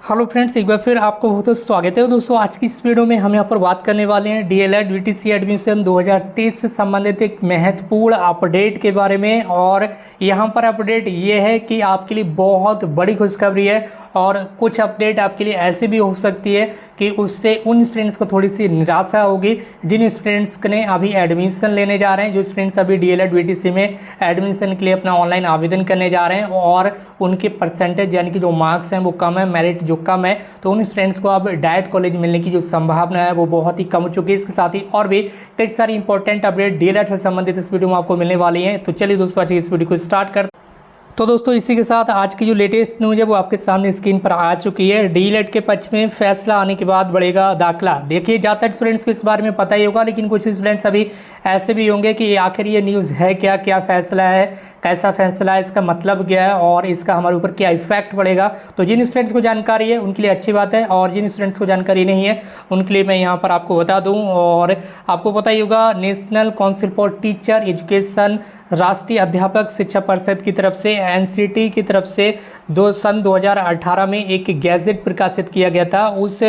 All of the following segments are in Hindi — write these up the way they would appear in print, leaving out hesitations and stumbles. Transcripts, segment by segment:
हेलो फ्रेंड्स, एक बार फिर आपको बहुत बहुत स्वागत है। दोस्तों, आज की इस वीडियो में हम यहाँ पर बात करने वाले हैं डीएलएड वीटीसी एडमिशन 2023 से संबंधित एक महत्वपूर्ण अपडेट के बारे में। और यहाँ पर अपडेट ये है कि आपके लिए बहुत बड़ी खुशखबरी है और कुछ अपडेट आपके लिए ऐसी भी हो सकती है कि उससे उन स्टूडेंट्स को थोड़ी सी निराशा होगी जिन स्टूडेंट्स ने अभी एडमिशन लेने जा रहे हैं, जो स्टूडेंट्स अभी डीएलएड वीटीसी में एडमिशन के लिए अपना ऑनलाइन आवेदन करने जा रहे हैं और उनके परसेंटेज यानी कि जो मार्क्स हैं वो कम है, मेरिट जो कम है, तो उन स्टूडेंट्स को अब डायरेक्ट कॉलेज मिलने की जो संभावना है वो बहुत ही कम हो चुकी है। इसके साथ ही और भी कई सारी इंपॉर्टेंट अपडेट डीएलएड से संबंधित इस वीडियो में आपको मिलने वाली है। तो चलिए दोस्तों, आज की इस वीडियो को स्टार्ट कर। तो दोस्तों, इसी के साथ आज की जो लेटेस्ट न्यूज़ है वो आपके सामने स्क्रीन पर आ चुकी है। डीएलएड के पक्ष में फैसला आने के बाद बढ़ेगा दाखिला। देखिए, ज़्यादातर स्टूडेंट्स को इस बारे में पता ही होगा, लेकिन कुछ स्टूडेंट्स अभी ऐसे भी होंगे कि आखिर ये न्यूज़ है क्या, क्या फैसला है, कैसा फैसला है, इसका मतलब क्या है और इसका हमारे ऊपर क्या इफेक्ट पड़ेगा। तो जिन स्टूडेंट्स को जानकारी है उनके लिए अच्छी बात है, और जिन स्टूडेंट्स को जानकारी नहीं है उनके लिए मैं यहाँ पर आपको बता दूँ। और आपको पता ही होगा, national council for teacher education, राष्ट्रीय अध्यापक शिक्षा परिषद की तरफ से, एनसीटी की तरफ से सन 2018 में एक गैजेट प्रकाशित किया गया था। उस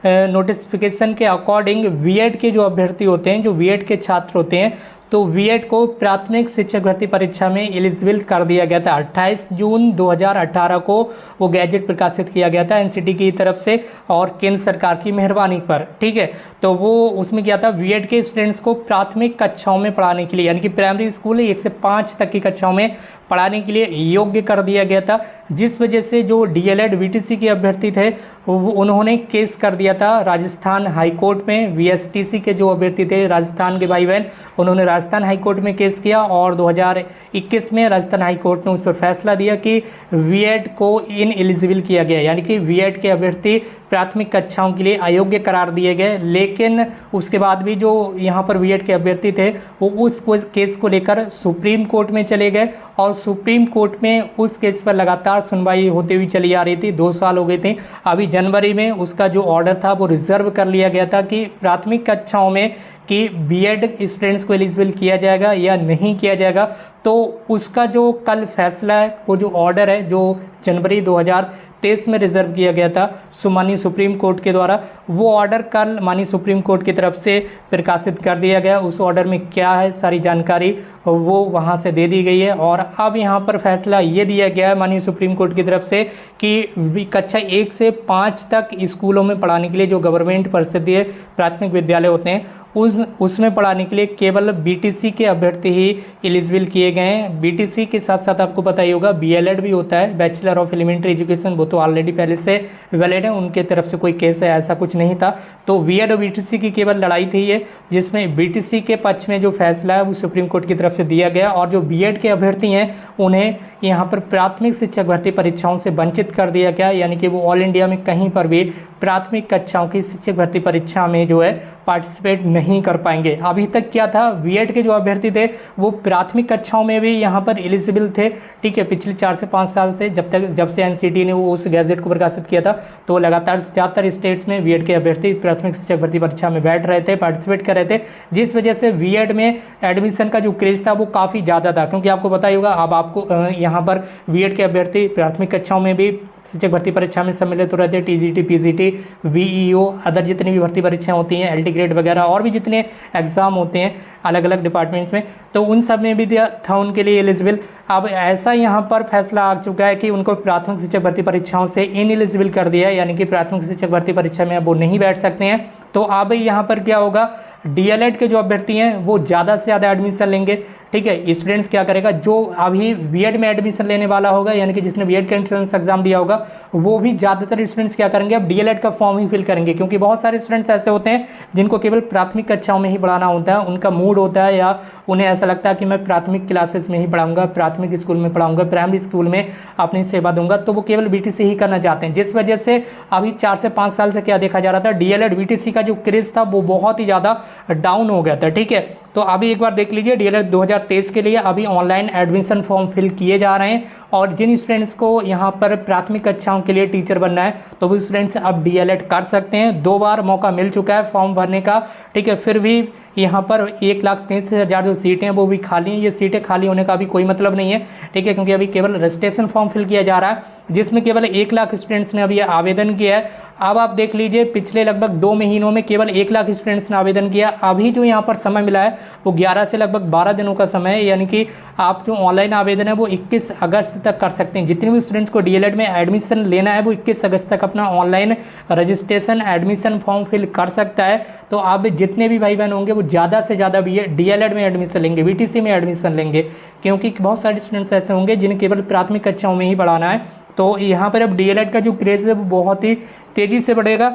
नोटिफिकेशन के अकॉर्डिंग बीएड के जो अभ्यर्थी होते हैं, जो बीएड के छात्र होते हैं, तो बीएड को प्राथमिक शिक्षक भर्ती परीक्षा में एलिजिबल कर दिया गया था। 28 जून 2018 को वो गैजेट प्रकाशित किया गया था एनसीटी की तरफ से और केंद्र सरकार की मेहरबानी पर। ठीक है, तो वो उसमें क्या था, बीएड के स्टूडेंट्स को प्राथमिक कक्षाओं में पढ़ाने के लिए, यानी कि प्राइमरी स्कूल 1 से 5 तक की कक्षाओं में पढ़ाने के लिए योग्य कर दिया गया था। जिस वजह से जो डीएलएड वीटीसी के अभ्यर्थी थे उन्होंने केस कर दिया था राजस्थान हाई कोर्ट में। वीएसटीसी के जो अभ्यर्थी थे, राजस्थान के भाई बहन, उन्होंने राजस्थान हाई कोर्ट में केस किया और 2021 में राजस्थान हाई कोर्ट ने उस पर फैसला दिया कि बीएड को इनएलिजिबल किया गया, यानी कि बीएड के अभ्यर्थी प्राथमिक कक्षाओं के लिए अयोग्य करार दिए गए। लेकिन उसके बाद भी जो यहाँ पर बीएड के अभ्यर्थी थे वो उस केस को लेकर सुप्रीम कोर्ट में चले गए और सुप्रीम कोर्ट में उस केस पर लगातार सुनवाई होती हुई चली आ रही थी। 2 साल हो गए थे। अभी जनवरी में उसका जो ऑर्डर था वो रिजर्व कर लिया गया था कि प्राथमिक कक्षाओं में कि बीएड स्टूडेंट्स को एलिजिबल किया जाएगा या नहीं किया जाएगा। तो उसका जो कल फैसला है, वो जो ऑर्डर है जो जनवरी 2023 में रिजर्व किया गया था माननीय सुप्रीम कोर्ट के द्वारा, वो ऑर्डर कल माननीय सुप्रीम कोर्ट की तरफ से प्रकाशित कर दिया गया। उस ऑर्डर में क्या है सारी जानकारी वो वहाँ से दे दी गई है। और अब यहाँ पर फैसला ये दिया गया है माननीय सुप्रीम कोर्ट की तरफ से कि कक्षा 1 से 5 तक स्कूलों में पढ़ाने के लिए जो गवर्नमेंट परिषदीय प्राथमिक विद्यालय होते हैं उसमें पढ़ाने के लिए केवल बीटीसी के अभ्यर्थी ही एलिजिबल किए गए हैं। बीटीसी के साथ साथ आपको पता ही होगा बीएलएड भी होता है, बैचलर ऑफ एलिमेंट्री एजुकेशन, वो तो ऑलरेडी पहले से वैलिड है, उनके तरफ से कोई केस है ऐसा कुछ नहीं था। तो बीएड और बीटीसी की केवल लड़ाई थी ये, जिसमें बीटीसी के पक्ष में जो फैसला है वो सुप्रीम कोर्ट की तरफ से दिया गया और जो बीएड के अभ्यर्थी हैं उन्हें यहाँ पर प्राथमिक शिक्षक भर्ती परीक्षाओं से वंचित कर दिया गया, यानी कि वो ऑल इंडिया में कहीं पर भी प्राथमिक कक्षाओं की शिक्षक भर्ती परीक्षा में जो है पार्टिसिपेट नहीं कर पाएंगे। अभी तक क्या था, बीएड के जो अभ्यर्थी थे वो प्राथमिक कक्षाओं में भी यहाँ पर एलिजिबल थे। ठीक है, पिछले 4 से 5 साल से जब से एनसीटी ने वो उस गैजेट को प्रकाशित किया था, तो लगातार ज़्यादातर स्टेट्स में बीएड के अभ्यर्थी प्राथमिक शिक्षक भर्ती परीक्षा में बैठ रहे थे, पार्टिसिपेट कर रहे थे, जिस वजह से बीएड में एडमिशन का जो क्रेज था वो काफ़ी ज़्यादा था। क्योंकि आपको पता ही होगा, अब आपको यहाँ पर बीएड के अभ्यर्थी प्राथमिक कक्षाओं में भी शिक्षक भर्ती परीक्षा में सम्मिलित हो रहे थे। टीजीटी, पीजीटी, वीईओ, अदर जितनी भी भर्ती परीक्षाएं होती हैं, एलटी ग्रेड वगैरह और भी जितने एग्जाम होते हैं अलग अलग डिपार्टमेंट्स में, तो उन सब में भी दिया था उनके लिए एलिजिबल। अब ऐसा यहाँ पर फैसला आ चुका है कि उनको प्राथमिक शिक्षक भर्ती परीक्षाओं से इनएलिजिबल कर दिया है, यानी कि प्राथमिक शिक्षक भर्ती परीक्षा में अब वो नहीं बैठ सकते हैं। तो अब यहाँ पर क्या होगा, डीएलएड के जो अभ्यर्थी हैं वो ज़्यादा से ज़्यादा एडमिशन लेंगे। ठीक है, स्टूडेंट्स क्या करेगा, जो अभी बीएड में एडमिशन लेने वाला होगा, यानी कि जिसने बीएड का एंट्रेंस एग्जाम दिया होगा, वो भी ज़्यादातर स्टूडेंट्स क्या करेंगे, अब डीएलएड का फॉर्म ही फिल करेंगे। क्योंकि बहुत सारे स्टूडेंट्स ऐसे होते हैं जिनको केवल प्राथमिक कक्षाओं में ही पढ़ाना होता है, उनका मूड होता है या उन्हें ऐसा लगता है कि मैं प्राथमिक क्लासेस में ही पढ़ाऊंगा, प्राथमिक स्कूल में पढ़ाऊंगा, प्राइमरी स्कूल में अपनी सेवा दूंगा, तो वो केवल बीटीसी ही करना चाहते हैं। जिस वजह से अभी 4 से 5 साल से क्या देखा जा रहा था, डीएलएड बीटीसी का जो क्रेज था वो बहुत ही ज़्यादा डाउन हो गया था। ठीक है, तो अभी एक बार देख लीजिए, डीएलएड 2023 के लिए अभी ऑनलाइन एडमिशन फॉर्म फिल किए जा रहे हैं और जिन स्टूडेंट्स को यहाँ पर प्राथमिक कक्षाओं के लिए टीचर बनना है तो वो स्टूडेंट्स अब डीएलएड कर सकते हैं। 2 बार मौका मिल चुका है फॉर्म भरने का। ठीक है, फिर भी यहाँ पर 1,33,000 जो सीटें हैं वो भी खाली हैं। ये सीटें खाली होने का भी कोई मतलब नहीं है, ठीक है, क्योंकि अभी केवल रजिस्ट्रेशन फॉर्म फिल किया जा रहा है जिसमें केवल 1 लाख स्टूडेंट्स ने अभी आवेदन किया है। अब आप देख लीजिए पिछले लगभग 2 महीनों में केवल 1 लाख स्टूडेंट्स ने आवेदन किया। अभी जो यहाँ पर समय मिला है वो 11 से लगभग 12 दिनों का समय है, यानी कि आप जो ऑनलाइन आवेदन है वो 21 अगस्त तक कर सकते हैं। जितने भी स्टूडेंट्स को डीएलएड में एडमिशन लेना है वो 21 अगस्त तक अपना online registration admission form fill कर सकता है। तो आप जितने भी भाई बहन होंगे वो ज़्यादा से ज़्यादा भी डीएलएड में एडमिशन लेंगे, बीटीसी में एडमिशन लेंगे, क्योंकि बहुत सारे स्टूडेंट्स ऐसे होंगे जिन्हें केवल प्राथमिक कक्षाओं में ही पढ़ाना है। तो यहाँ पर अब डीएलएड का जो क्रेज़ है वो बहुत ही तेज़ी से बढ़ेगा।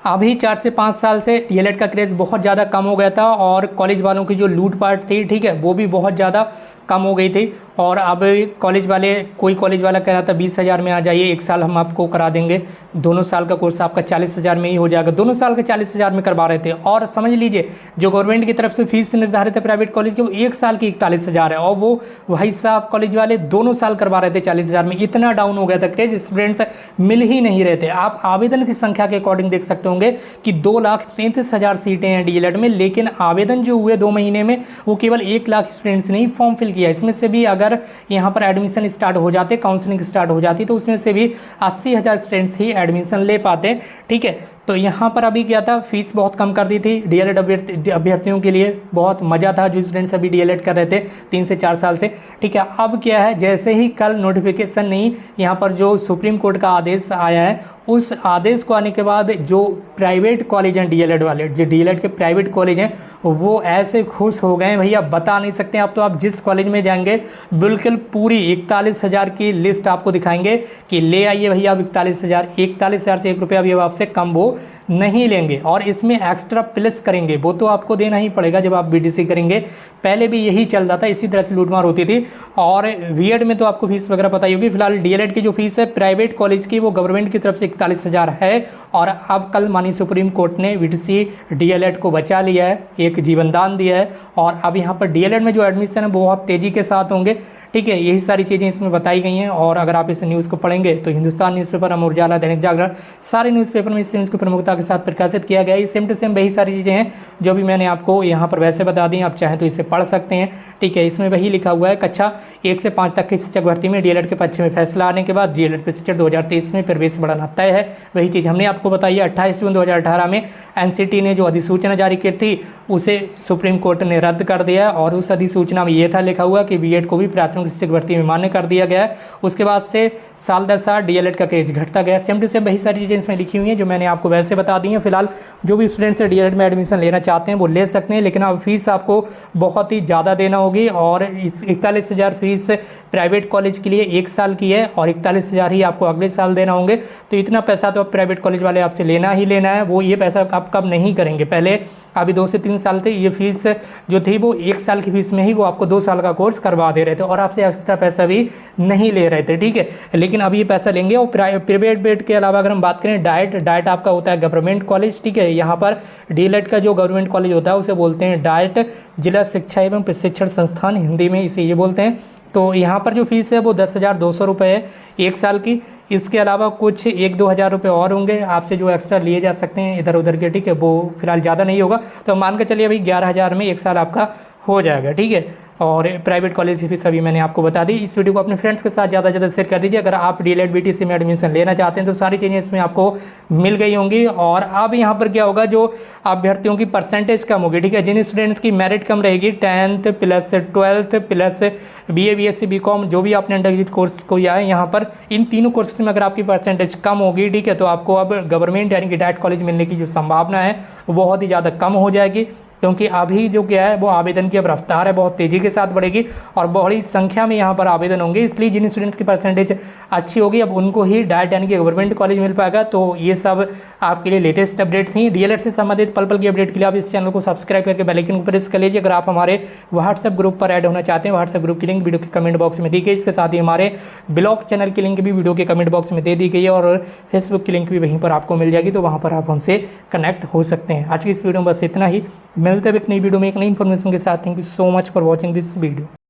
अभी 4 से 5 साल से डीएलएड का क्रेज़ बहुत ज़्यादा कम हो गया था और कॉलेज वालों की जो लूटपाट थी, ठीक है, वो भी बहुत ज़्यादा कम हो गई थी। और अब कॉलेज वाले, कोई कॉलेज वाला कह रहा था 20,000 में आ जाइए, 1 साल हम आपको करा देंगे, दोनों साल का कोर्स आपका 40,000 में ही हो जाएगा। दोनों साल का 40,000 में करवा रहे थे। और समझ लीजिए जो गवर्नमेंट की तरफ से फीस निर्धारित है प्राइवेट कॉलेज की वो 1 साल की 41,000 है, और वो भाई साहब कॉलेज वाले दोनों साल करवा रहे थे 40,000 में। इतना डाउन हो गया था क्रेज, स्टूडेंट्स मिल ही नहीं रहे थे। आप आवेदन की संख्या के अकॉर्डिंग देख सकते होंगे कि 2,33,000 सीटें हैं डीएलएड में, लेकिन आवेदन जो हुए 2 महीने में वो केवल 1 लाख स्टूडेंट्स ने ही फॉर्म फिल किया। इसमें से भी अगर यहाँ पर एडमिशन स्टार्ट हो जाते, काउंसलिंग स्टार्ट हो जाती, तो उसमें से भी 80,000 स्टूडेंट्स ही एडमिशन ले पाते, ठीक है। तो यहाँ पर अभी क्या था, फीस बहुत कम कर दी थी डीएलएड अभ्यर्थियों के लिए, बहुत मज़ा था जो स्टूडेंट्स अभी डीएलएड कर रहे थे 3 से 4 साल से, ठीक है। अब क्या है, जैसे ही कल नोटिफिकेशन नहीं, यहाँ पर जो सुप्रीम कोर्ट का आदेश आया है, उस आदेश को आने के बाद जो प्राइवेट कॉलेज हैं डीएलएड वाले, जो डीएलएड के प्राइवेट कॉलेज हैं, वो ऐसे खुश हो गए भैया बता नहीं सकते। अब तो आप जिस कॉलेज में जाएंगे बिल्कुल पूरी 41,000 की लिस्ट आपको दिखाएंगे कि ले आइए भैया आप 41,000 से 1 रुपया भी अब आपसे कम वो नहीं लेंगे, और इसमें एक्स्ट्रा प्लस करेंगे, वो तो आपको देना ही पड़ेगा जब आप बीटीसी करेंगे। पहले भी यही चल रहा था, इसी तरह से लूटमार होती थी। और बीएड में तो आपको फीस वगैरह पता ही होगी। फिलहाल डीएलएड की जो फीस है प्राइवेट कॉलेज की वो गवर्नमेंट की तरफ से 41,000 है, और अब कल माननीय सुप्रीम कोर्ट ने बीटीसी डीएलएड को बचा लिया है, एक जीवन दान दिया है, और अब यहाँ पर डीएलएड में जो एडमिशन है वो बहुत तेज़ी के साथ होंगे, ठीक है। यही सारी चीज़ें इसमें बताई गई हैं। और अगर आप इस न्यूज़ को पढ़ेंगे तो हिंदुस्तान न्यूज़पेपर, अमर उजाला, दैनिक जागरण, सारे न्यूज़पेपर में इस न्यूज़ को प्रमुखता के साथ प्रकाशित किया गया है। सेम टू सेम वही सारी चीज़ें हैं जो भी मैंने आपको यहाँ पर वैसे बता दी, आप चाहें तो इसे पढ़ सकते हैं, ठीक है। इसमें वही लिखा हुआ है, कक्षा 1 से 5 तक की शिक्षक भर्ती में डीएलएड के पक्ष में फैसला आने के बाद डीएलएड प्रशिक्षण 2023 में प्रवेश बढ़ाना तय है। वही चीज़ हमने आपको बताई है। 28 जून 2018 में एनसीटी ने जो अधिसूचना जारी की थी उसे सुप्रीम कोर्ट ने रद्द कर दिया, और उस अधिसूचना में ये था लिखा हुआ कि बीएड को भी प्राथमिक शिक्षक भर्ती में मान्य कर दिया गया है। उसके बाद से साल दर साल डीएलएड का क्रेज घटता गया। सेम टू सेम वही सारी चीज़ें इसमें लिखी हुई हैं जो मैंने आपको वैसे बता दी हैं। फिलहाल जो भी स्टूडेंट्स डीएलएड में एडमिशन लेना चाहते हैं वो ले सकते हैं, लेकिन अब फीस आपको बहुत ही ज़्यादा देना होगी। और इस 41,000 फीस प्राइवेट कॉलेज के लिए 1 साल की है, और 41,000 ही आपको अगले साल देना होंगे। तो इतना पैसा तो अब प्राइवेट कॉलेज वाले आपसे लेना ही लेना है। वो ये पैसा आप कब नहीं करेंगे, पहले अभी 2 से 3 साल थे ये फीस जो थी वो 1 साल की फीस में ही वो आपको 2 साल का कोर्स करवा दे रहे थे, और आपसे एक्स्ट्रा पैसा भी नहीं ले रहे थे, ठीक है। लेकिन अब ये पैसा लेंगे। और प्राइवेट बेड के अलावा अगर हम बात करें डाइट आपका होता है गवर्नमेंट कॉलेज, ठीक है। यहाँ पर डीएलएड का जो गवर्नमेंट कॉलेज होता है उसे बोलते हैं डाइट, जिला शिक्षा एवं प्रशिक्षण संस्थान, हिंदी में इसे ये बोलते हैं। तो यहाँ पर जो फीस है वो 10,200 रुपये है 1 साल की। इसके अलावा कुछ 1-2 हज़ार रुपये और होंगे आपसे जो एक्स्ट्रा लिए जा सकते हैं इधर उधर के, ठीक है। वो फिलहाल ज़्यादा नहीं होगा, तो मान के चलिए भाई 11,000 में 1 साल आपका हो जाएगा, ठीक है। और प्राइवेट कॉलेज की फीस अभी मैंने आपको बता दी। इस वीडियो को अपने फ्रेंड्स के साथ ज़्यादा से ज़्यादा शेयर कर दीजिए। अगर आप डीएलएड बीटीसी में एडमिशन लेना चाहते हैं तो सारी चीज़ें इसमें आपको मिल गई होंगी। और अब यहाँ पर क्या होगा, जो अभ्यर्थियों की परसेंटेज कम होगी, ठीक है। जिन स्टूडेंट्स की मेरिट कम रहेगी, 10th plus 12th plus BA BSc BCom जो भी आपने अंडर ग्रेजुएट कोर्स को या है, यहाँ पर इन तीनों कोर्सेज में अगर आपकी परसेंटेज कम होगी, ठीक है, तो आपको अब गवर्नमेंट यानी कि डाइट कॉलेज मिलने की जो संभावना है वो बहुत ही ज़्यादा कम हो जाएगी। क्योंकि अभी जो क्या है वो आवेदन की अब रफ्तार है बहुत तेज़ी के साथ बढ़ेगी, और बड़ी संख्या में यहाँ पर आवेदन होंगे। इसलिए जिन स्टूडेंट्स की परसेंटेज अच्छी होगी अब उनको ही डाइट यानी कि गवर्नमेंट कॉलेज मिल पाएगा। तो ये सब आपके लिए लेटेस्ट अपडेट थी। डीएलएड से संबंधित पल पल की अपडेट के लिए आप इस चैनल को सब्सक्राइब करके बेल आइकन को प्रेस कर लीजिए। अगर आप हमारे व्हाट्सएप ग्रुप पर ऐड होना चाहते हैं, व्हाट्सएप ग्रुप की लिंक वीडियो के कमेंट बॉक्स में दी गई। इसके साथ ही हमारे ब्लॉग चैनल की लिंक भी वीडियो के कमेंट बॉक्स में दे दी गई है, और फेसबुक की लिंक भी वहीं पर आपको मिल जाएगी, तो वहाँ पर आप हमसे कनेक्ट हो सकते हैं। आज की इस वीडियो में बस इतना ही। मिलते हैं एक नई वीडियो में एक नई इन्फॉर्मेशन के साथ। Thank you so much for watching this video.